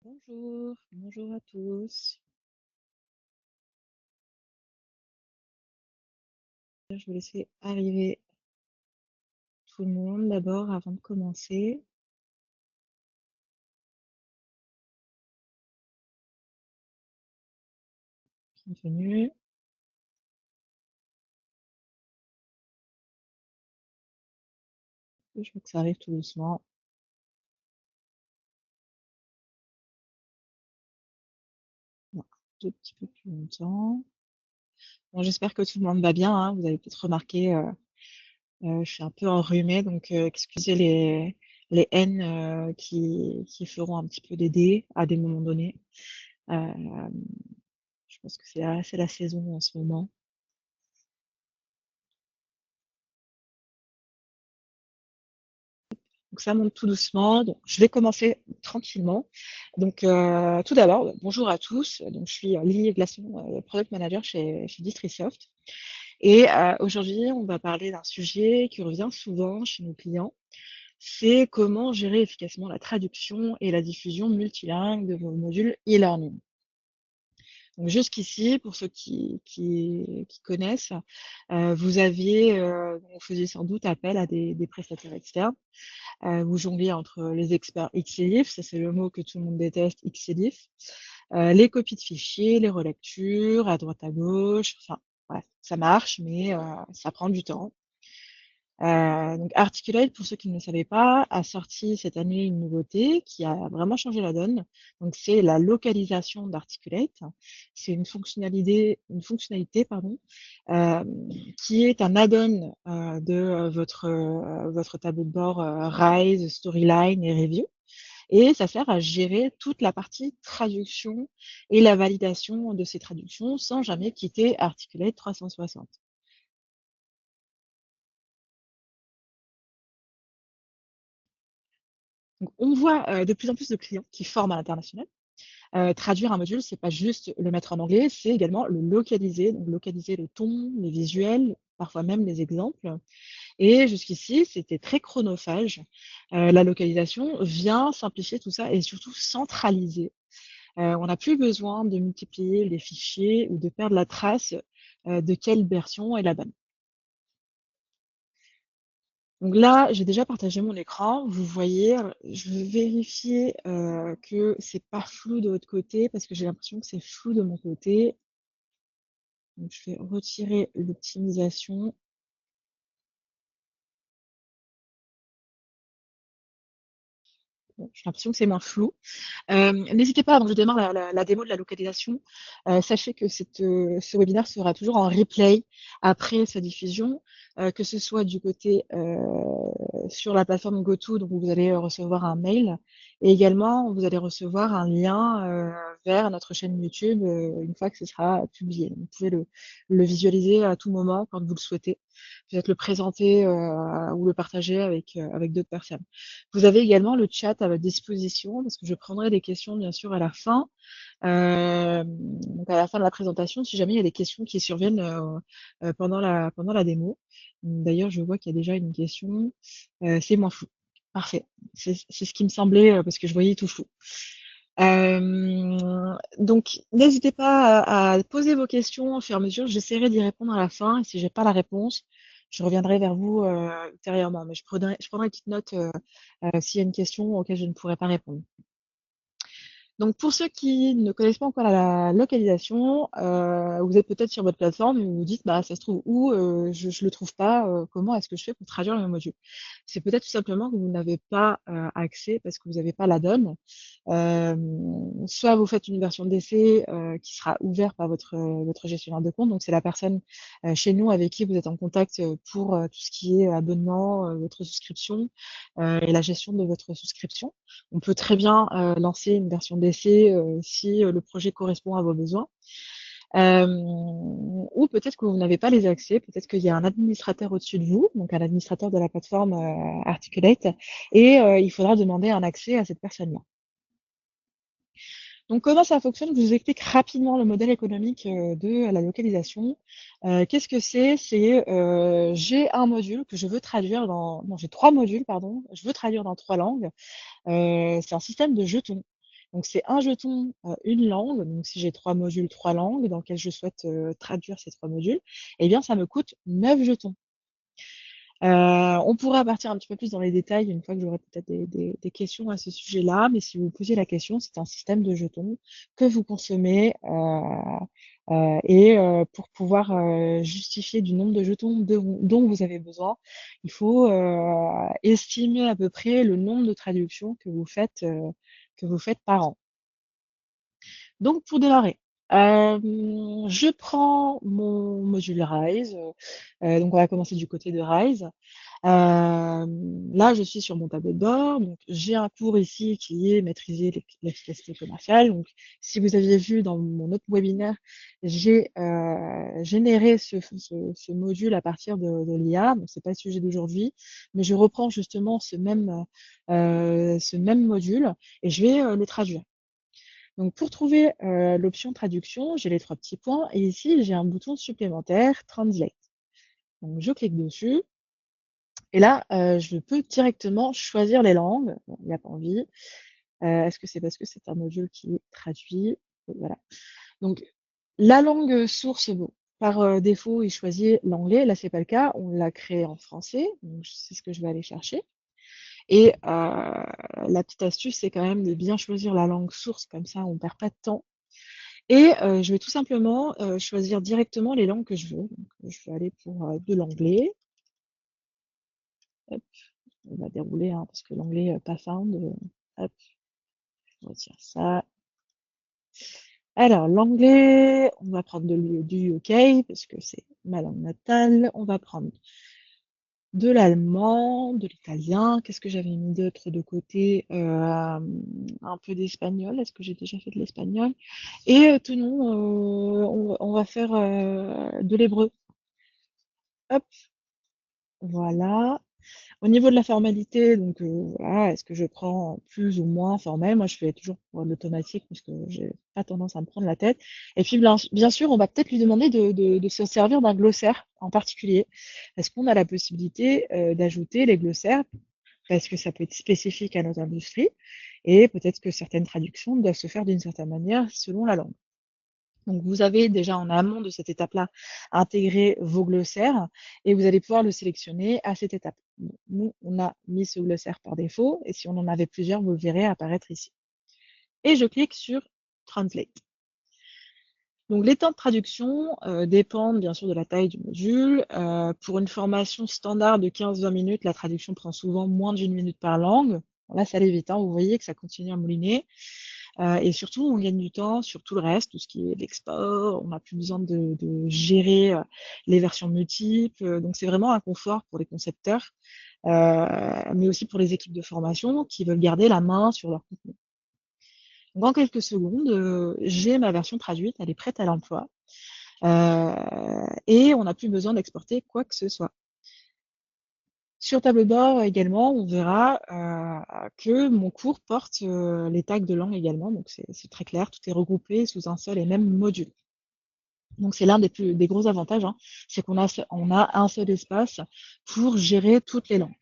Bonjour, bonjour à tous. Je vais laisser arriver tout le monde d'abord avant de commencer. Bienvenue. Je vois que ça arrive tout doucement. Bon, un tout petit peu plus longtemps. Bon, j'espère que tout le monde va bien, hein. Vous avez peut-être remarqué, je suis un peu enrhumée, donc excusez les N qui feront un petit peu des D à des moments donnés. Euh, je pense que c'est la saison en ce moment. Donc ça monte tout doucement. Donc je vais commencer tranquillement. Donc tout d'abord, bonjour à tous. Donc je suis Lily Glaçon, product manager chez Distrisoft. Et aujourd'hui, on va parler d'un sujet qui revient souvent chez nos clients. C'est comment gérer efficacement la traduction et la diffusion multilingue de vos modules e-learning. Donc jusqu'ici, pour ceux qui connaissent, vous aviez, vous faisiez sans doute appel à des prestataires externes. Vous jongliez entre les experts XLIF, ça c'est le mot que tout le monde déteste, XLIF, les copies de fichiers, les relectures à droite à gauche, enfin bref, ça marche, mais ça prend du temps. Donc Articulate, pour ceux qui ne le savaient pas, a sorti cette année une nouveauté qui a vraiment changé la donne. Donc c'est la localisation d'Articulate. C'est une fonctionnalité, pardon, euh, qui est un add-on de votre tableau de bord Rise, Storyline et Review. Et ça sert à gérer toute la partie traduction et la validation de ces traductions sans jamais quitter Articulate 360. Donc, on voit de plus en plus de clients qui forment à l'international. Traduire un module, c'est pas juste le mettre en anglais, c'est également le localiser, donc localiser le ton, les visuels, parfois même les exemples. Et jusqu'ici, c'était très chronophage. La localisation vient simplifier tout ça et surtout centraliser. On n'a plus besoin de multiplier les fichiers ou de perdre la trace de quelle version est la bonne. Donc là, j'ai déjà partagé mon écran. Vous voyez, je vais vérifier que c'est pas flou de votre côté parce que j'ai l'impression que c'est flou de mon côté. Donc je vais retirer l'optimisation. Bon, j'ai l'impression que c'est moins flou. N'hésitez pas, avant que je démarre la démo de la localisation, sachez que ce webinaire sera toujours en replay après sa diffusion, que ce soit du côté sur la plateforme GoTo, donc vous allez recevoir un mail, et également vous allez recevoir un lien vers notre chaîne YouTube une fois que ce sera publié. Vous pouvez le visualiser à tout moment quand vous le souhaitez. Peut-être le présenter ou le partager avec d'autres personnes. Vous avez également le chat à votre disposition parce que je prendrai des questions bien sûr à la fin. Donc à la fin de la présentation, si jamais il y a des questions qui surviennent pendant la démo. D'ailleurs, je vois qu'il y a déjà une question. C'est moins flou. Parfait. C'est ce qui me semblait parce que je voyais tout flou. Donc, n'hésitez pas à poser vos questions au fur et à mesure. J'essaierai d'y répondre à la fin. Et si j'ai pas la réponse, je reviendrai vers vous ultérieurement. Mais je prendrai une petite note s'il y a une question auquel je ne pourrai pas répondre. Donc, pour ceux qui ne connaissent pas encore la localisation, vous êtes peut-être sur votre plateforme et vous vous dites, bah, ça se trouve où, je ne le trouve pas, comment est-ce que je fais pour traduire le même module? C'est peut-être tout simplement que vous n'avez pas accès parce que vous n'avez pas la donne. Soit vous faites une version d'essai qui sera ouverte par votre gestionnaire de compte, donc c'est la personne chez nous avec qui vous êtes en contact pour tout ce qui est abonnement, votre souscription et la gestion de votre souscription. On peut très bien lancer une version d'essai si le projet correspond à vos besoins. Ou peut-être que vous n'avez pas les accès, peut-être qu'il y a un administrateur au-dessus de vous, donc un administrateur de la plateforme Articulate, et il faudra demander un accès à cette personne-là. Donc comment ça fonctionne? Je vous explique rapidement le modèle économique de la localisation. Qu'est-ce que c'est? C'est j'ai un module que je veux traduire dans... Non, j'ai 3 modules, pardon. Je veux traduire dans 3 langues. C'est un système de jetons. Donc c'est un jeton, une langue. Donc si j'ai 3 modules, 3 langues dans lesquelles je souhaite, traduire ces 3 modules, eh bien ça me coûte 9 jetons. On pourra partir un petit peu plus dans les détails une fois que j'aurai peut-être des questions à ce sujet-là, mais si vous posez la question, c'est un système de jetons que vous consommez, et pour pouvoir, justifier du nombre de jetons dont vous avez besoin, il faut, estimer à peu près le nombre de traductions que vous faites par an. Donc pour démarrer, je prends mon module RISE, donc on va commencer du côté de RISE. Là, je suis sur mon tableau de bord, donc j'ai un cours ici qui est maîtriser l'efficacité commerciale. Donc, si vous aviez vu dans mon autre webinaire, j'ai généré ce module à partir de l'IA. Donc, c'est pas le sujet d'aujourd'hui, mais je reprends justement ce même module et je vais le traduire. Donc, pour trouver l'option traduction, j'ai les 3 petits points et ici, j'ai un bouton supplémentaire, Translate. Donc, je clique dessus. Et là, je peux directement choisir les langues. Bon, il n'y a pas envie. Est-ce que c'est parce que c'est un module qui est traduit? Voilà. Donc, la langue source, bon, par défaut, il choisit l'anglais. Là, c'est pas le cas. On l'a créé en français. Donc, c'est ce que je vais aller chercher. Et la petite astuce, c'est quand même de bien choisir la langue source. Comme ça, on perd pas de temps. Et je vais tout simplement choisir directement les langues que je veux. Donc, je vais aller pour de l'anglais. Hop, on va dérouler, hein, parce que l'anglais pas found. Hop, on retire ça. Alors, l'anglais, on va prendre du UK, parce que c'est ma langue natale. On va prendre de l'allemand, de l'italien. Qu'est-ce que j'avais mis d'autre de côté? Un peu d'espagnol. Est-ce que j'ai déjà fait de l'espagnol? Et tenons, on va faire de l'hébreu. Hop, voilà. Au niveau de la formalité, donc voilà, est-ce que je prends plus ou moins formel? Moi, je fais toujours pour l'automatique parce que j'ai pas tendance à me prendre la tête. Et puis, bien sûr, on va peut-être lui demander de se servir d'un glossaire en particulier. Est-ce qu'on a la possibilité d'ajouter les glossaires? Parce que ça peut être spécifique à notre industrie et peut-être que certaines traductions doivent se faire d'une certaine manière selon la langue. Donc, vous avez déjà en amont de cette étape-là intégré vos glossaires et vous allez pouvoir le sélectionner à cette étape. Bon, nous, on a mis ce glossaire par défaut et si on en avait plusieurs, vous le verrez apparaître ici. Et je clique sur Translate. Donc, les temps de traduction dépendent bien sûr de la taille du module. Pour une formation standard de 15-20 minutes, la traduction prend souvent moins d'une minute par langue. Bon, là, ça allait vite, hein, vous voyez que ça continue à mouliner. Et surtout, on gagne du temps sur tout le reste, tout ce qui est l'export. On n'a plus besoin de gérer les versions multiples. Donc, c'est vraiment un confort pour les concepteurs, mais aussi pour les équipes de formation qui veulent garder la main sur leur contenu. Donc, en quelques secondes, j'ai ma version traduite, elle est prête à l'emploi. Et on n'a plus besoin d'exporter quoi que ce soit. Sur tableau de bord également, on verra que mon cours porte les tags de langue également, donc c'est très clair, tout est regroupé sous un seul et même module. Donc c'est l'un des gros avantages, hein, c'est qu'on a un seul espace pour gérer toutes les langues.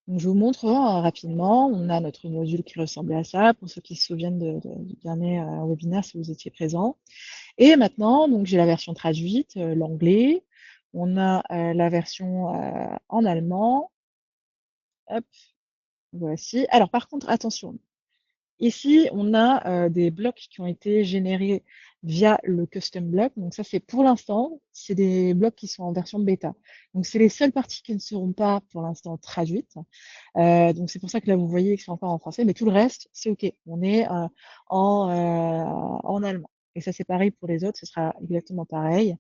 Donc je vous montre rapidement, on a notre module qui ressemblait à ça, pour ceux qui se souviennent du dernier webinaire si vous étiez présent. Et maintenant, donc j'ai la version traduite, l'anglais, on a la version en allemand. Hop, voici. Alors par contre, attention, ici on a des blocs qui ont été générés via le custom block. Donc ça c'est pour l'instant, c'est des blocs qui sont en version bêta. Donc c'est les seules parties qui ne seront pas pour l'instant traduites. Donc c'est pour ça que là vous voyez que c'est encore en français, mais tout le reste c'est OK. On est en allemand. Et ça c'est pareil pour les autres, ce sera exactement pareil.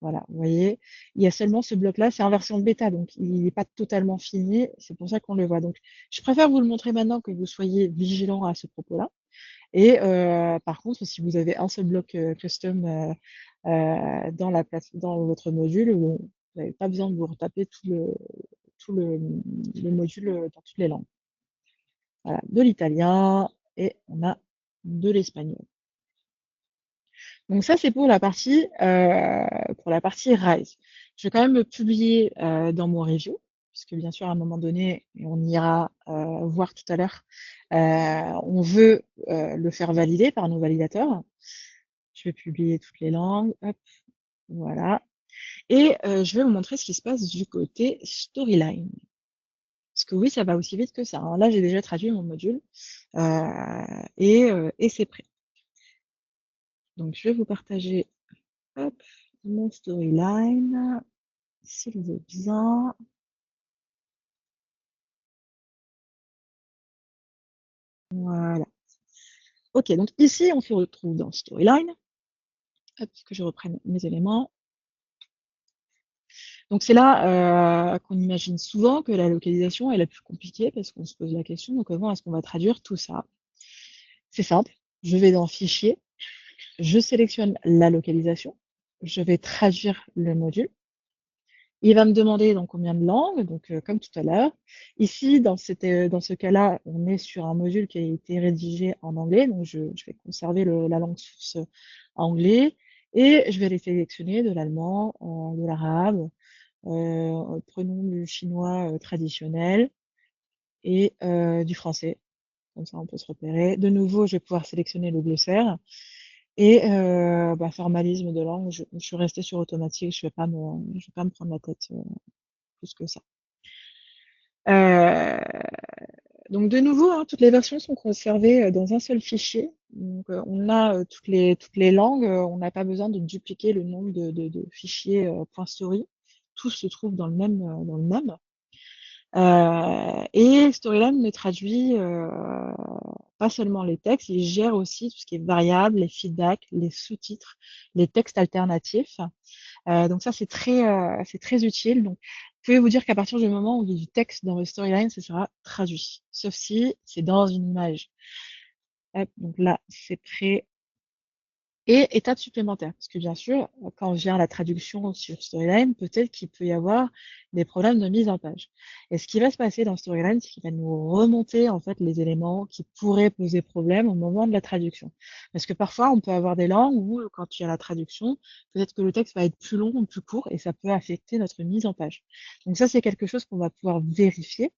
Voilà, vous voyez, il y a seulement ce bloc-là, c'est en version bêta, donc il n'est pas totalement fini, c'est pour ça qu'on le voit. Donc, je préfère vous le montrer maintenant que vous soyez vigilant à ce propos-là. Et par contre, si vous avez un seul bloc custom dans votre module, vous n'avez pas besoin de vous retaper tout le module dans toutes les langues. Voilà, de l'italien et on a de l'espagnol. Donc ça, c'est pour la partie RISE. Je vais quand même le publier dans mon review, puisque bien sûr, à un moment donné, et on ira voir tout à l'heure, On veut le faire valider par nos validateurs. Je vais publier toutes les langues. Hop, voilà. Et je vais vous montrer ce qui se passe du côté storyline. Parce que oui, ça va aussi vite que ça, hein. Là, j'ai déjà traduit mon module et c'est prêt. Donc, je vais vous partager hop, mon storyline, s'il veut bien. Voilà. Ok, donc ici, on se retrouve dans storyline. Hop, que je reprenne mes éléments. Donc c'est là qu'on imagine souvent que la localisation est la plus compliquée parce qu'on se pose la question, donc comment est-ce qu'on va traduire tout ça? C'est simple, je vais dans Fichier, je sélectionne la localisation, je vais traduire le module. Il va me demander dans combien de langues, donc comme tout à l'heure. Ici, dans ce cas-là, on est sur un module qui a été rédigé en anglais, donc je vais conserver la langue source anglais et je vais les sélectionner de l'allemand, de l'arabe, prenons du chinois traditionnel et du français. Comme ça, on peut se repérer. De nouveau, je vais pouvoir sélectionner le glossaire. Et formalisme de langue, je suis restée sur automatique, je vais pas me prendre la tête plus que ça. Euh, donc de nouveau, hein, toutes les versions sont conservées dans un seul fichier. Donc on a toutes les langues, on n'a pas besoin de dupliquer le nombre de fichiers .story. Tout se trouve dans le même, dans le même. Et Storyline ne traduit pas seulement les textes, il gère aussi tout ce qui est variable, les feedbacks, les sous-titres, les textes alternatifs. Donc ça, c'est très utile. Donc, vous pouvez vous dire qu'à partir du moment où il y a du texte dans votre storyline, ça sera traduit. Sauf si c'est dans une image. Hop, donc là, c'est prêt. Et étape supplémentaire, parce que bien sûr, quand vient la traduction sur Storyline, peut-être qu'il peut y avoir des problèmes de mise en page. Et ce qui va se passer dans Storyline, c'est qu'il va nous remonter en fait les éléments qui pourraient poser problème au moment de la traduction. Parce que parfois, on peut avoir des langues où, quand il y a la traduction, peut-être que le texte va être plus long ou plus court et ça peut affecter notre mise en page. Donc ça, c'est quelque chose qu'on va pouvoir vérifier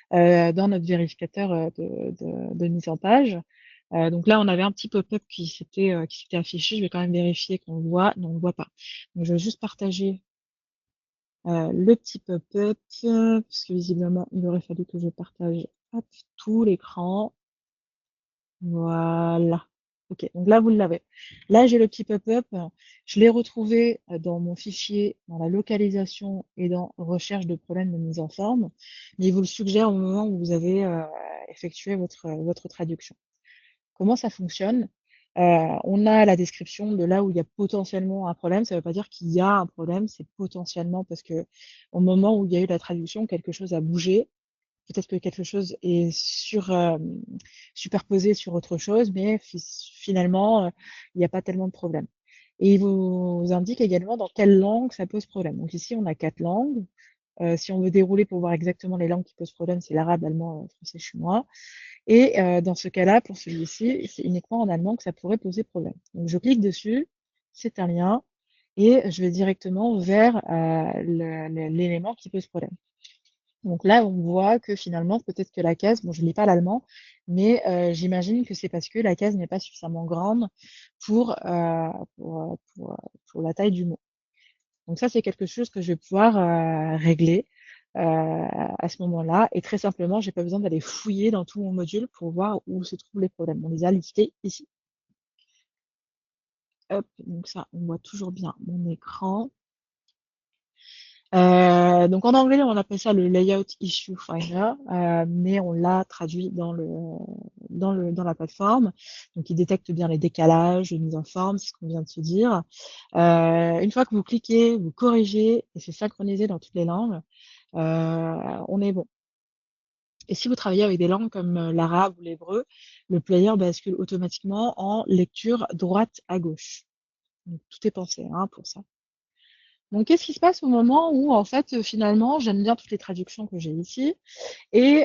dans notre vérificateur de mise en page. Donc là, on avait un petit pop-up qui s'était affiché. Je vais quand même vérifier qu'on le voit. Non, on le voit pas. Donc, je vais juste partager le petit pop-up parce que visiblement, il aurait fallu que je partage hop, tout l'écran. Voilà. Ok, donc là, vous l'avez. Là, j'ai le petit pop-up. Je l'ai retrouvé dans mon fichier, dans la localisation et dans recherche de problèmes de mise en forme. Mais il vous le suggère au moment où vous avez effectué votre traduction. Comment ça fonctionne? On a la description de là où il y a potentiellement un problème. Ça ne veut pas dire qu'il y a un problème, c'est potentiellement parce que au moment où il y a eu la traduction, quelque chose a bougé. Peut-être que quelque chose est superposé sur autre chose, mais finalement, il n'y a pas tellement de problème. Et il vous indique également dans quelle langue ça pose problème. Donc ici, on a 4 langues. Si on veut dérouler pour voir exactement les langues qui posent problème, c'est l'arabe, l'allemand, français, chinois. Et dans ce cas-là, pour celui-ci, c'est uniquement en allemand que ça pourrait poser problème. Donc je clique dessus, c'est un lien, et je vais directement vers l'élément qui pose problème. Donc là, on voit que finalement, peut-être que la case, bon, je ne lis pas l'allemand, mais j'imagine que c'est parce que la case n'est pas suffisamment grande pour, pour la taille du mot. Donc ça, c'est quelque chose que je vais pouvoir régler à ce moment-là. Et très simplement, j'ai pas besoin d'aller fouiller dans tout mon module pour voir où se trouvent les problèmes. On les a listés ici. Hop, donc ça, on voit toujours bien mon écran. Donc en anglais, on appelle ça le Layout Issue Finder, mais on l'a traduit dans la plateforme. Donc il détecte bien les décalages, les mises en forme, c'est ce qu'on vient de se dire. Une fois que vous cliquez, vous corrigez et c'est synchronisé dans toutes les langues, on est bon. Et si vous travaillez avec des langues comme l'arabe ou l'hébreu, le player bascule automatiquement en lecture droite à gauche. Donc, tout est pensé pour ça. Donc, qu'est-ce qui se passe au moment où, en fait, finalement, j'aime bien toutes les traductions que j'ai ici et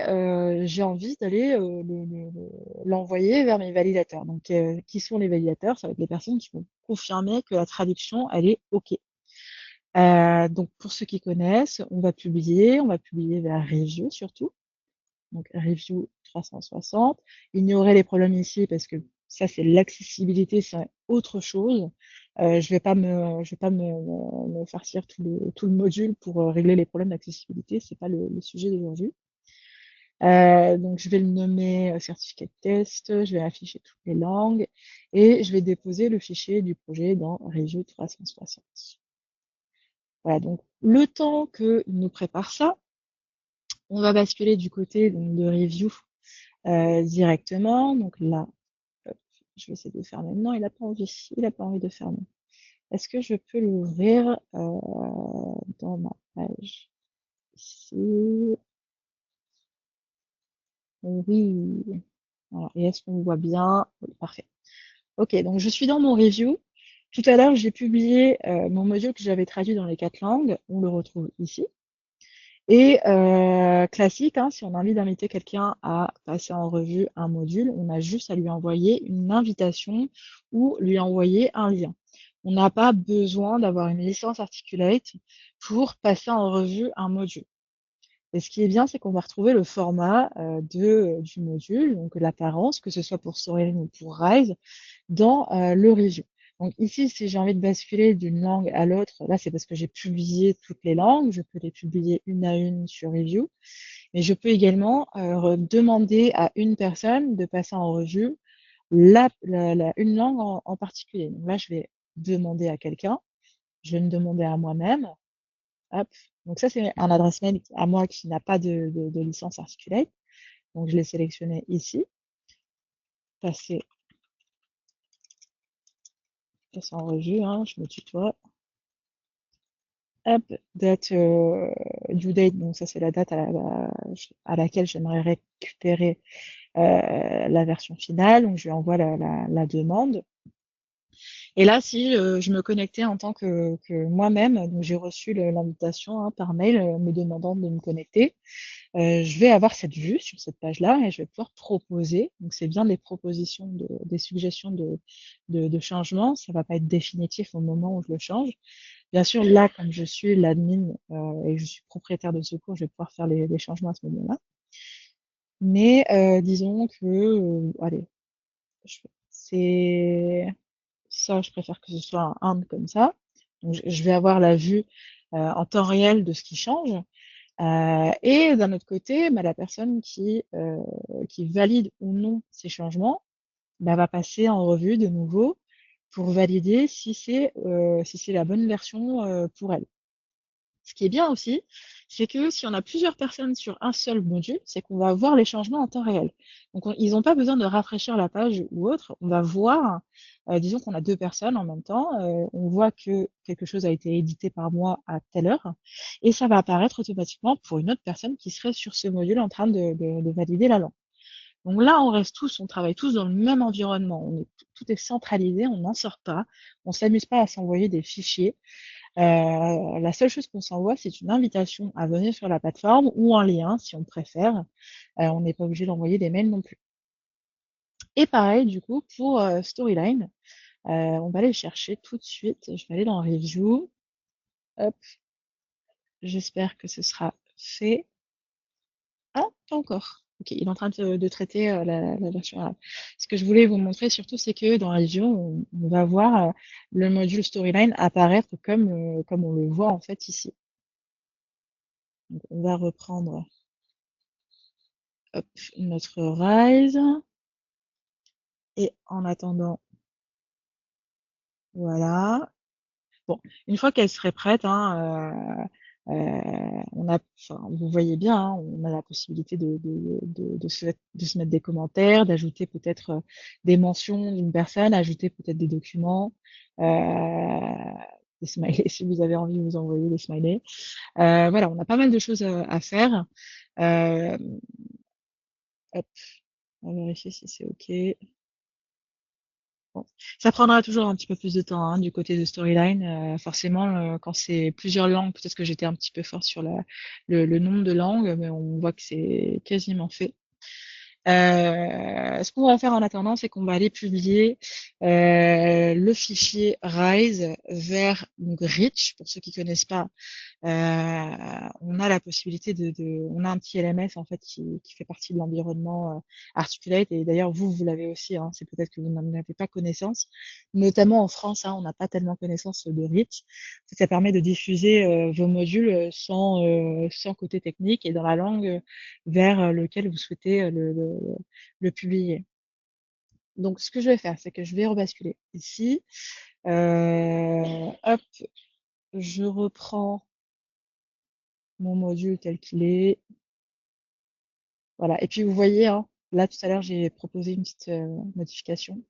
j'ai envie d'aller l'envoyer vers mes validateurs. Donc, qui sont les validateurs? Ça va être les personnes qui vont confirmer que la traduction, elle est OK. Donc, pour ceux qui connaissent, on va publier vers Review surtout. donc review 360. Ignorer les problèmes ici parce que ça c'est l'accessibilité, c'est autre chose. Je vais pas me farcir tout le module pour régler les problèmes d'accessibilité, c'est pas le sujet d'aujourd'hui. Donc je vais le nommer certificat de test, je vais afficher toutes les langues et je vais déposer le fichier du projet dans Review 360. Voilà, donc le temps qu'il nous prépare ça, on va basculer du côté donc, de Review directement. Donc là, hop, je vais essayer de le faire maintenant. Il a pas envie de fermer. Est-ce que je peux l'ouvrir dans ma page ici? Oui. Voilà. Et est-ce qu'on voit bien? Oui, parfait. Ok, donc je suis dans mon review. Tout à l'heure, j'ai publié mon module que j'avais traduit dans les 4 langues. On le retrouve ici. Et classique, hein, si on a envie d'inviter quelqu'un à passer en revue un module, on a juste à lui envoyer une invitation ou lui envoyer un lien. On n'a pas besoin d'avoir une licence Articulate pour passer en revue un module. Et ce qui est bien, c'est qu'on va retrouver le format du module, donc l'apparence, que ce soit pour Storyline ou pour Rise, dans le review. Donc ici, si j'ai envie de basculer d'une langue à l'autre, là c'est parce que j'ai publié toutes les langues, je peux les publier une à une sur review, mais je peux également demander à une personne de passer en revue une langue en particulier. Donc là, je vais demander à quelqu'un, je vais me demander à moi-même. Hop. Donc ça, c'est un adresse mail à moi qui n'a pas de licence Articulate. Donc je l'ai sélectionné ici, passer en revue, hein, je me tutoie. Hop, date due date, donc ça c'est la date à laquelle j'aimerais récupérer la version finale, donc je lui envoie la demande. Et là, si je me connectais en tant que moi-même, donc j'ai reçu l'invitation hein, par mail me demandant de me connecter, je vais avoir cette vue sur cette page-là et je vais pouvoir proposer. Donc c'est bien des propositions, des suggestions de changements. Ça va pas être définitif au moment où je le change. Bien sûr, là, comme je suis l'admin et que je suis propriétaire de ce cours, je vais pouvoir faire les changements à ce moment-là. Mais disons que, allez, c'est ça, je préfère que ce soit un Inde comme ça. Donc, je vais avoir la vue en temps réel de ce qui change. Et d'un autre côté, bah, la personne qui valide ou non ces changements bah, va passer en revue de nouveau pour valider si c'est la bonne version pour elle. Ce qui est bien aussi, c'est que si on a plusieurs personnes sur un seul module, c'est qu'on va voir les changements en temps réel. Donc, ils n'ont pas besoin de rafraîchir la page ou autre. On va voir, disons qu'on a 2 personnes en même temps, on voit que quelque chose a été édité par moi à telle heure et ça va apparaître automatiquement pour une autre personne qui serait sur ce module en train de valider la langue. Donc là, on travaille tous dans le même environnement. Tout est centralisé, on n'en sort pas, on s'amuse pas à s'envoyer des fichiers. La seule chose qu'on s'envoie, c'est une invitation à venir sur la plateforme ou un lien si on préfère. On n'est pas obligé d'envoyer des mails non plus. Et pareil, du coup, pour Storyline, on va aller le chercher tout de suite. Je vais aller dans Review. Hop, j'espère que ce sera fait. Ah, pas encore. Ok, il est en train de traiter la version arabe. Ce que je voulais vous montrer surtout, c'est que dans Review, on va voir le module Storyline apparaître comme on le voit en fait ici. Donc, on va reprendre hop, notre Rise. Et en attendant, voilà. Bon, une fois qu'elle serait prête, hein, vous voyez bien, hein, on a la possibilité de se mettre des commentaires, d'ajouter peut-être des mentions d'une personne, ajouter peut-être des documents, des smileys, si vous avez envie de vous envoyer des smileys. Voilà, on a pas mal de choses à faire. Euh, hop, on va vérifier si c'est OK. Bon. Ça prendra toujours un petit peu plus de temps hein, du côté de Storyline. Forcément, quand c'est plusieurs langues, peut-être que j'étais un petit peu fort sur le nombre de langues, mais on voit que c'est quasiment fait. Ce qu'on va faire en attendant, c'est qu'on va aller publier le fichier Rise vers donc, Rich. Pour ceux qui connaissent pas, on a la possibilité on a un petit LMS en fait qui fait partie de l'environnement Articulate. Et d'ailleurs, vous l'avez aussi, hein, c'est peut-être que vous n'en avez pas connaissance. Notamment en France, hein, on n'a pas tellement connaissance de Rich. Ça permet de diffuser vos modules sans côté technique et dans la langue vers lequel vous souhaitez le publier. Donc, ce que je vais faire, c'est que je vais rebasculer ici. Hop, je reprends mon module tel qu'il est. Voilà. Et puis, vous voyez, hein, là, tout à l'heure, j'ai proposé une petite modification.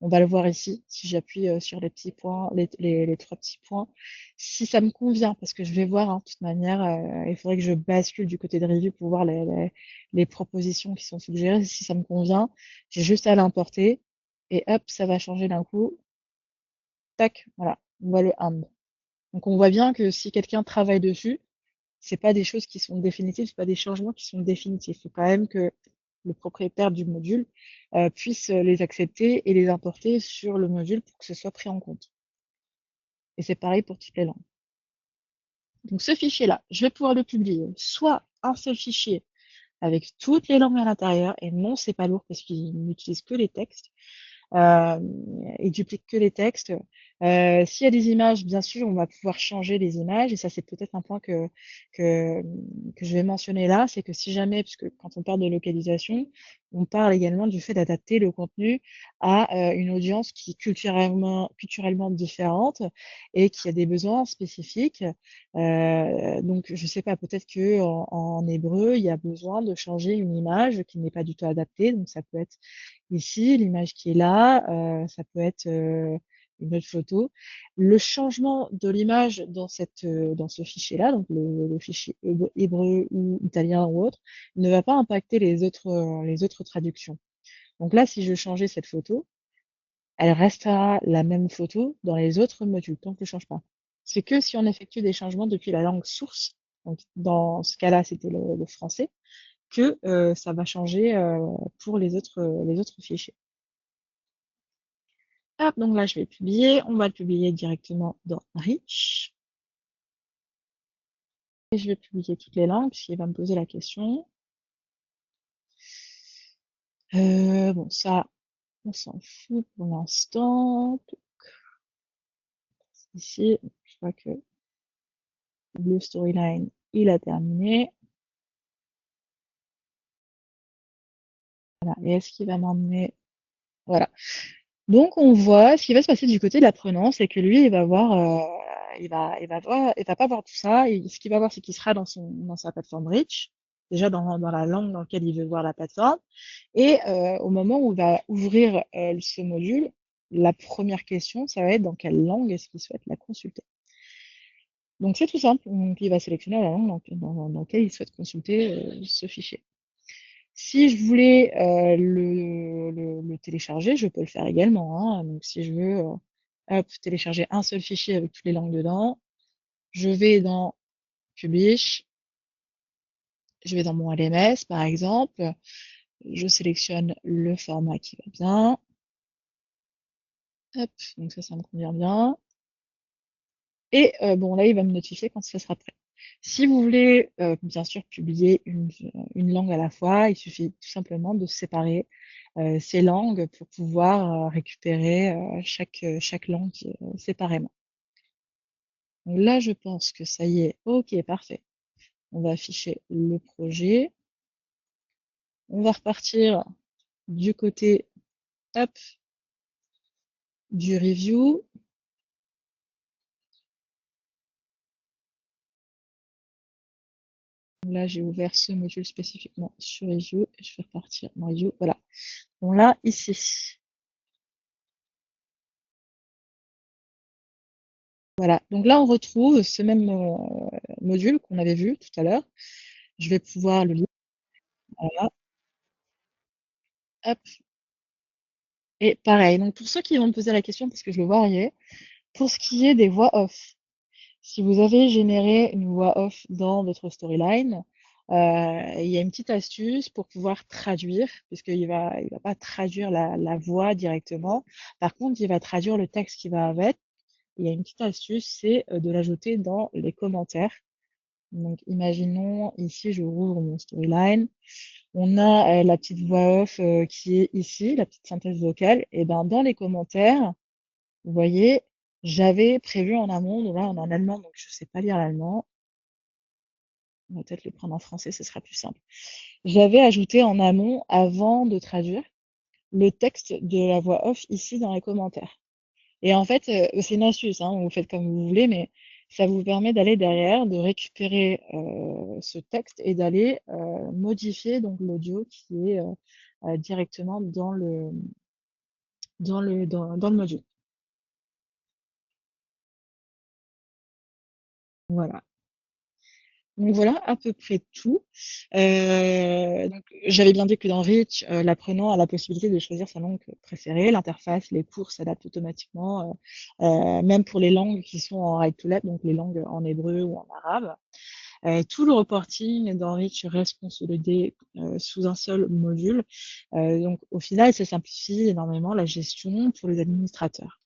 On va le voir ici, si j'appuie sur les petits points, les trois petits points. Si ça me convient, parce que je vais voir, hein, de toute manière, il faudrait que je bascule du côté de review pour voir les propositions qui sont suggérées. Si ça me convient, j'ai juste à l'importer. Et hop, ça va changer d'un coup. Tac, voilà, on voit le and. Donc on voit bien que si quelqu'un travaille dessus, c'est pas des choses qui sont définitives, c'est pas des changements qui sont définitifs. Il faut quand même que le propriétaire du module puisse les accepter et les importer sur le module pour que ce soit pris en compte. Et c'est pareil pour toutes les langues. Donc ce fichier-là, je vais pouvoir le publier, soit un seul fichier avec toutes les langues à l'intérieur, et non, c'est pas lourd parce qu'il n'utilise que les textes, euh, il duplique que les textes. S'il y a des images, bien sûr, on va pouvoir changer les images, et ça c'est peut-être un point que, que je vais mentionner là, c'est que si jamais, puisque quand on parle de localisation, on parle également du fait d'adapter le contenu à une audience qui est culturellement différente et qui a des besoins spécifiques. Donc, je sais pas, peut-être que en hébreu, il y a besoin de changer une image qui n'est pas du tout adaptée, donc ça peut être ici, l'image qui est là, ça peut être une autre photo. Le changement de l'image dans ce fichier-là, donc le fichier hébreu ou italien ou autre, ne va pas impacter les autres traductions. Donc là, si je changeais cette photo, elle restera la même photo dans les autres modules, tant que je ne change pas. C'est que si on effectue des changements depuis la langue source, donc dans ce cas-là, c'était le français, que ça va changer pour les autres fichiers. Hop, donc là, je vais publier. On va le publier directement dans Rich. Et je vais publier toutes les langues, puisqu'il va me poser la question. Bon, ça, on s'en fout pour l'instant. Ici, je vois que le storyline, il a terminé. Voilà. Et est-ce qu'il va m'emmener? Voilà. Donc, on voit ce qui va se passer du côté de l'apprenant, c'est que lui, il va voir, il va pas voir tout ça. Et ce qu'il va voir, c'est qu'il sera dans sa plateforme Rich, déjà dans la langue dans laquelle il veut voir la plateforme. Et au moment où il va ouvrir ce module, la première question, ça va être dans quelle langue est-ce qu'il souhaite la consulter. Donc, c'est tout simple. Donc, il va sélectionner la langue dans laquelle il souhaite consulter ce fichier. Si je voulais le télécharger, je peux le faire également, hein. Donc, si je veux hop, télécharger un seul fichier avec toutes les langues dedans, je vais dans Publish, je vais dans mon LMS par exemple, je sélectionne le format qui va bien. Hop, donc ça me convient bien. Et bon, là, il va me notifier quand ça sera prêt. Si vous voulez, bien sûr, publier une langue à la fois, il suffit tout simplement de séparer ces langues pour pouvoir récupérer chaque langue séparément. Donc là, je pense que ça y est. Ok, parfait. On va afficher le projet. On va repartir du côté hop, du review. Là, j'ai ouvert ce module spécifiquement sur review. Je vais repartir dans review. Voilà. On l'a ici. Voilà. Donc là, on retrouve ce même module qu'on avait vu tout à l'heure. Je vais pouvoir le lire. Voilà. Hop. Et pareil. Donc pour ceux qui vont me poser la question, parce que je le vois arriver, pour ce qui est des voix off, si vous avez généré une voix off dans votre storyline, il y a une petite astuce pour pouvoir traduire, il va pas traduire la voix directement. Par contre, il va traduire le texte qui va avec. Il y a une petite astuce, c'est de l'ajouter dans les commentaires Donc, imaginons, ici, je rouvre mon storyline. On a la petite voix off qui est ici, la petite synthèse vocale. Et ben, dans les commentaires, vous voyez, j'avais prévu en amont, donc là, on est en allemand, donc je sais pas lire l'allemand. On va peut-être le prendre en français, ce sera plus simple. J'avais ajouté en amont, avant de traduire, le texte de la voix off ici dans les commentaires. Et en fait, c'est une astuce, hein, vous faites comme vous voulez, mais ça vous permet d'aller derrière, de récupérer ce texte et d'aller modifier donc l'audio qui est directement dans le module. Voilà. Donc voilà à peu près tout. Donc j'avais bien dit que dans Reach, l'apprenant a la possibilité de choisir sa langue préférée. L'interface, les cours s'adaptent automatiquement, même pour les langues qui sont en right to left, donc les langues en hébreu ou en arabe. Tout le reporting dans Reach reste consolidé sous un seul module. Donc au final, ça simplifie énormément la gestion pour les administrateurs.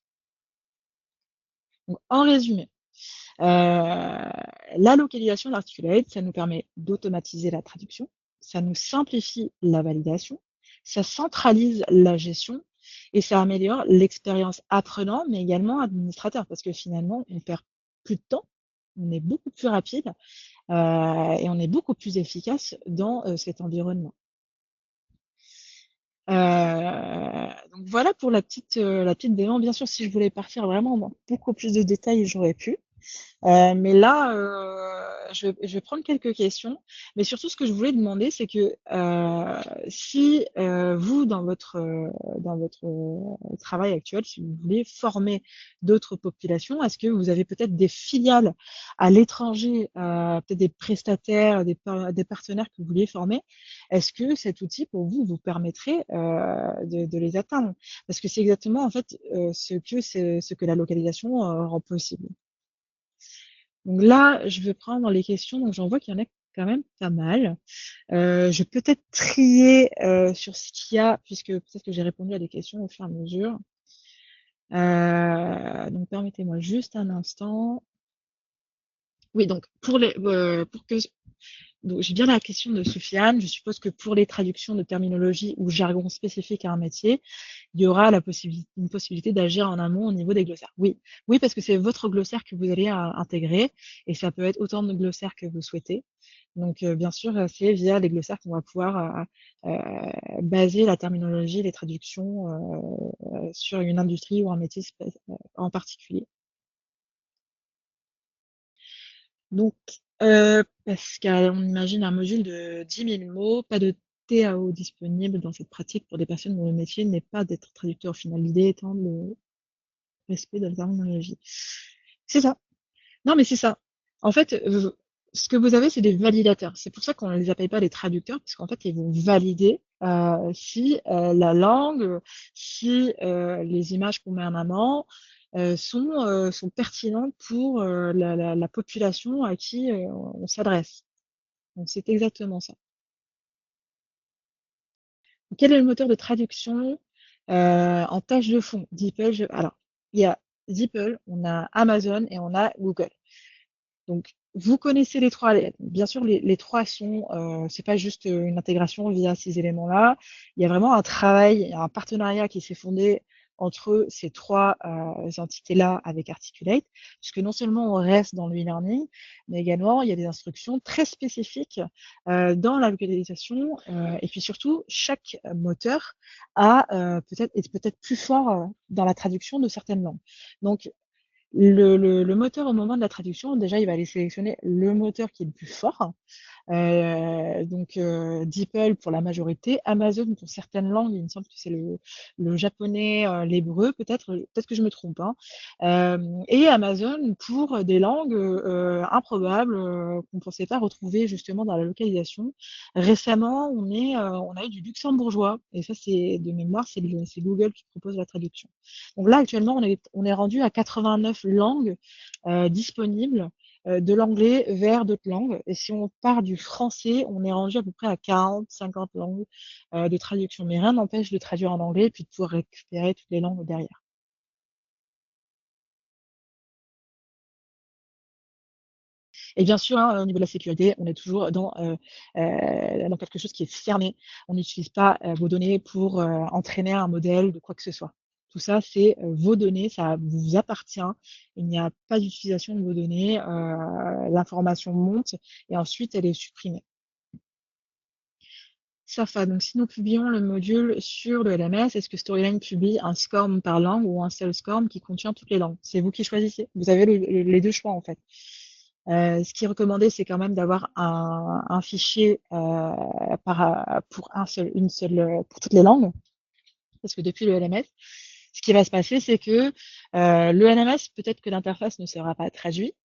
Donc, en résumé, la localisation d'Articulate, ça nous permet d'automatiser la traduction, ça nous simplifie la validation, ça centralise la gestion et ça améliore l'expérience apprenant, mais également administrateur, parce que finalement, on perd plus de temps, on est beaucoup plus rapide et on est beaucoup plus efficace dans cet environnement. Donc voilà pour la petite démo. Bien sûr, si je voulais partir vraiment dans beaucoup plus de détails, j'aurais pu. Mais là, je vais prendre quelques questions. Mais surtout, ce que je voulais demander, c'est que si vous, dans votre travail actuel, si vous voulez former d'autres populations, est-ce que vous avez peut-être des filiales à l'étranger, peut-être des prestataires, des partenaires que vous vouliez former? Est-ce que cet outil, pour vous, vous permettrait de les atteindre? Parce que c'est exactement en fait ce que la localisation rend possible. Donc là, je vais prendre les questions. Donc j'en vois qu'il y en a quand même pas mal. Je vais peut-être trier sur ce qu'il y a, puisque peut-être que j'ai répondu à des questions au fur et à mesure. Donc permettez-moi juste un instant. Oui, donc pour que donc j'ai bien la question de Soufiane. Je suppose que pour les traductions de terminologie ou jargon spécifique à un métier, il y aura une possibilité d'agir en amont au niveau des glossaires. Oui, oui, parce que c'est votre glossaire que vous allez intégrer et ça peut être autant de glossaires que vous souhaitez. Donc, bien sûr, c'est via les glossaires qu'on va pouvoir baser la terminologie, les traductions sur une industrie ou un métier en particulier. Donc, parce qu'on imagine un module de 10 000 mots, pas de TAO disponible dans cette pratique pour des personnes dont le métier n'est pas d'être traducteur au final. L'idée étant le respect de la terminologie. C'est ça. Non, mais c'est ça. En fait, ce que vous avez, c'est des validateurs. C'est pour ça qu'on ne les appelle pas les traducteurs, parce qu'en fait, ils vont valider si la langue, si les images qu'on met en avant sont pertinentes pour la population à qui on s'adresse. Donc, c'est exactement ça. Quel est le moteur de traduction en tâche de fond? DeepL, alors, il y a DeepL, on a Amazon et on a Google. Donc, vous connaissez les trois. Bien sûr, les trois sont, c'est pas juste une intégration via ces éléments-là. Il y a vraiment un travail, il y a un partenariat qui s'est fondé entre ces trois entités-là avec Articulate, puisque non seulement on reste dans le e-learning, mais également il y a des instructions très spécifiques dans la localisation, et puis surtout chaque moteur est peut-être plus fort dans la traduction de certaines langues. Donc le moteur au moment de la traduction, déjà, il va aller sélectionner le moteur qui est le plus fort. Donc DeepL pour la majorité, Amazon pour certaines langues, il me semble que c'est le japonais, l'hébreu, peut-être que je me trompe, hein. Et Amazon pour des langues improbables qu'on ne pensait pas retrouver justement dans la localisation. Récemment, on a eu du luxembourgeois, et ça c'est de mémoire, c'est Google qui propose la traduction. Donc là actuellement, on est rendu à 89 langues disponibles de l'anglais vers d'autres langues. Et si on part du français, on est rendu à peu près à 40, 50 langues de traduction. Mais rien n'empêche de traduire en anglais et puis de pouvoir récupérer toutes les langues derrière. Et bien sûr, hein, au niveau de la sécurité, on est toujours dans quelque chose qui est fermé. On n'utilise pas vos données pour entraîner un modèle de quoi que ce soit. Tout ça, c'est vos données, ça vous appartient. Il n'y a pas d'utilisation de vos données. L'information monte et ensuite elle est supprimée. SAFA, donc si nous publions le module sur le LMS, est-ce que Storyline publie un SCORM par langue ou un seul SCORM qui contient toutes les langues? C'est vous qui choisissez. Vous avez les deux choix en fait. Ce qui est recommandé, c'est quand même d'avoir un fichier pour pour toutes les langues, parce que depuis le LMS, ce qui va se passer, c'est que le LMS, peut-être que l'interface ne sera pas traduite,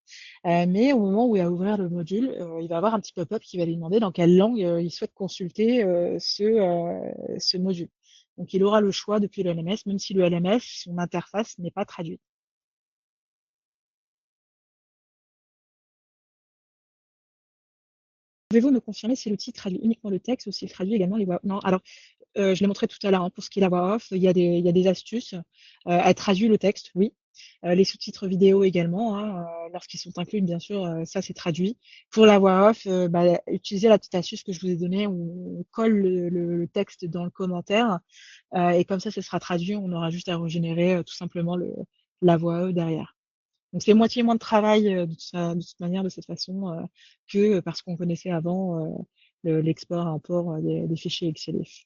mais au moment où il va ouvrir le module, il va avoir un petit pop-up qui va lui demander dans quelle langue il souhaite consulter ce module. Donc il aura le choix depuis le LMS, même si le LMS, son interface n'est pas traduite. Pouvez-vous me confirmer si l'outil traduit uniquement le texte ou s'il traduit également les voix? Non, alors je l'ai montré tout à l'heure, hein, pour ce qui est la voix off, il y a des astuces. Elle traduit le texte, oui. Les sous-titres vidéo également, hein, lorsqu'ils sont inclus, bien sûr, ça c'est traduit. Pour la voix off, utilisez la petite astuce que je vous ai donnée où on colle le texte dans le commentaire, et comme ça sera traduit. On aura juste à régénérer tout simplement la voix off derrière. Donc c'est moitié moins de travail de toute manière, de cette façon, que parce qu'on connaissait avant l'export, import des fichiers XLF.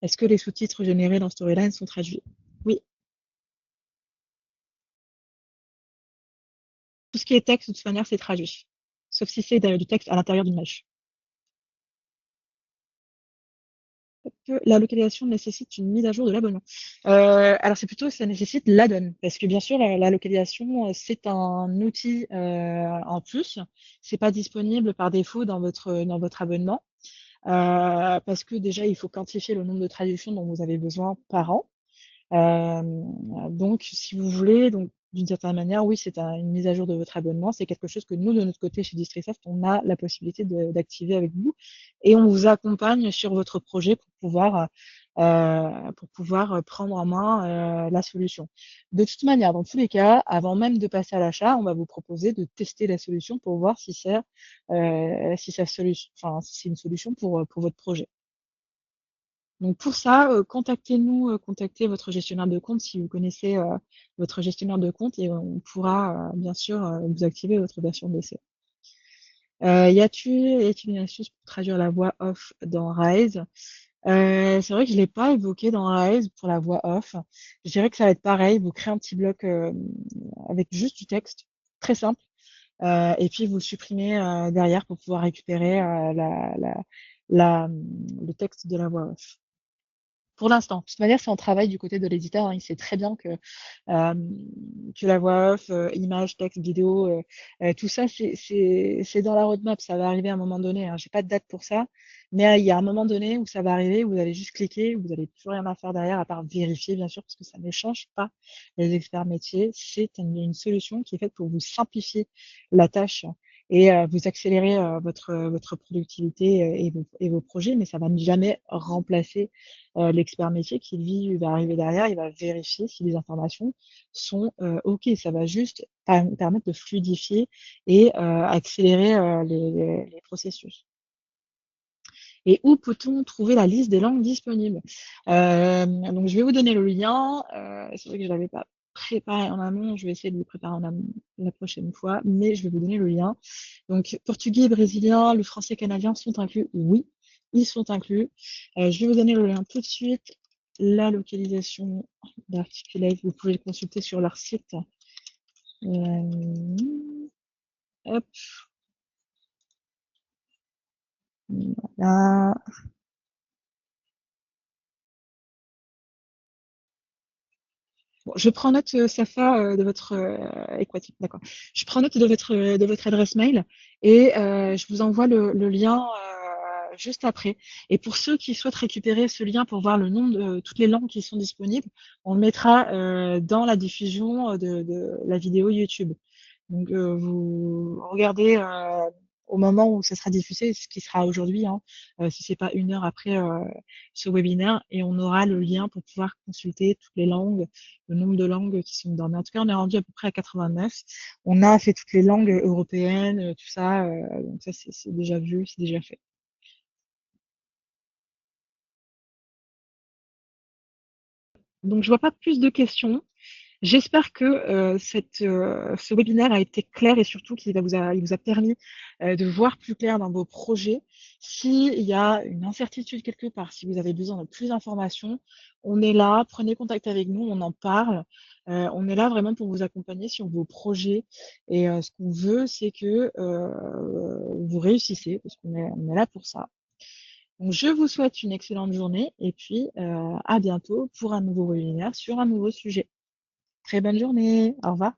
Est-ce que les sous-titres générés dans Storyline sont traduits? Oui. Tout ce qui est texte, de toute manière, c'est traduit. Sauf si c'est du texte à l'intérieur d'une image. Que la localisation nécessite une mise à jour de l'abonnement. Alors c'est plutôt que ça nécessite l'add-on, parce que bien sûr la localisation c'est un outil en plus, c'est pas disponible par défaut dans votre abonnement, parce que déjà il faut quantifier le nombre de traductions dont vous avez besoin par an. Euh, donc, si vous voulez, donc d'une certaine manière, oui, c'est une mise à jour de votre abonnement. C'est quelque chose que nous, de notre côté, chez Distrisoft, on a la possibilité d'activer avec vous et on vous accompagne sur votre projet pour pouvoir prendre en main la solution. De toute manière, dans tous les cas, avant même de passer à l'achat, on va vous proposer de tester la solution pour voir enfin, si c'est une solution pour votre projet. Donc pour ça, contactez-nous, contactez votre gestionnaire de compte si vous connaissez votre gestionnaire de compte et on pourra bien sûr vous activer votre version d'essai. Y a-t-il une astuce pour traduire la voix off dans Rise? C'est vrai que je l'ai pas évoqué dans Rise pour la voix off. Je dirais que ça va être pareil, vous créez un petit bloc avec juste du texte, très simple, et puis vous le supprimez derrière pour pouvoir récupérer le texte de la voix off. Pour l'instant. De toute manière, c'est en travail du côté de l'éditeur, hein. Il sait très bien que la voix off, image, texte, vidéo, tout ça, c'est dans la roadmap. Ça va arriver à un moment donné, hein. J'ai pas de date pour ça, mais il y a un moment donné où ça va arriver, où vous allez juste cliquer, vous n'allez plus rien à faire derrière, à part vérifier, bien sûr, parce que ça ne change pas les experts métiers. C'est une solution qui est faite pour vous simplifier la tâche et vous accélérer votre productivité et vos projets, mais ça va jamais remplacer l'expert métier qui, lui, va arriver derrière, il va vérifier si les informations sont OK. Ça va juste permettre de fluidifier et accélérer les processus. Et où peut-on trouver la liste des langues disponibles? Donc, je vais vous donner le lien. C'est vrai que je ne l'avais pas préparé en amont. Je vais essayer de le préparer en amont la prochaine fois, mais je vais vous donner le lien. Donc, portugais, brésilien, le français, canadien sont inclus? Oui, ils sont inclus. Je vais vous donner le lien tout de suite. La localisation d'Articulate, vous pouvez le consulter sur leur site. Hop, là. Bon, je prends note, Safa, de votre Equatic, d'accord. Je prends note de votre adresse mail et je vous envoie le lien juste après. Et pour ceux qui souhaitent récupérer ce lien pour voir le nombre de toutes les langues qui sont disponibles, on le mettra dans la diffusion de la vidéo YouTube. Donc vous regardez au moment où ça sera diffusé, ce qui sera aujourd'hui, hein, si c'est pas 1 heure après ce webinaire, et on aura le lien pour pouvoir consulter toutes les langues, le nombre de langues qui sont dedans. Mais en tout cas, on est rendu à peu près à 89. On a fait toutes les langues européennes, tout ça, donc ça c'est déjà vu, c'est déjà fait. Donc je vois pas plus de questions. J'espère que ce webinaire a été clair et surtout il vous a permis de voir plus clair dans vos projets. S'il y a une incertitude quelque part, si vous avez besoin de plus d'informations, on est là, prenez contact avec nous, on en parle. On est là vraiment pour vous accompagner sur vos projets. Et ce qu'on veut, c'est que vous réussissez, parce on est là pour ça. Donc, je vous souhaite une excellente journée et puis à bientôt pour un nouveau webinaire sur un nouveau sujet. Très bonne journée. Au revoir.